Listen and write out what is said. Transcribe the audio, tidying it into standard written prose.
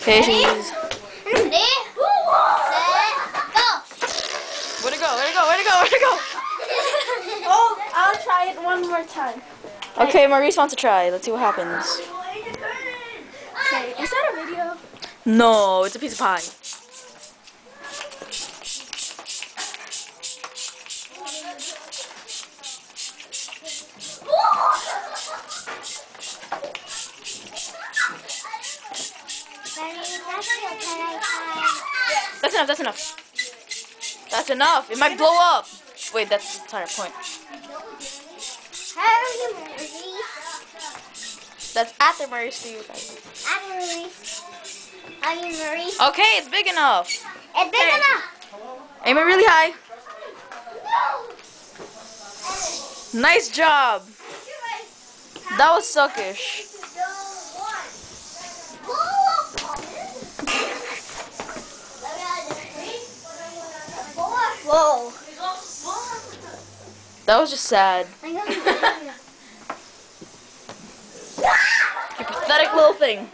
Okay, she's. Ready, set, go. Where'd it go? Where'd it go? Where'd it go? Where'd it go? Oh, I'll try it one more time. Okay, Maurice wants to try. Let's see what happens. Okay, is that a video? No, it's a piece of pie. That's enough, that's enough. That's enough. It might blow up. Wait, that's the entire point. How are you, Maurice? That's after Maurice to you guys. I'm Maurice. Are you Maurice? Okay, it's big enough. It's big enough. Aim it really high. Nice job. That was suckish. Whoa. That was just sad. I know. You pathetic little thing.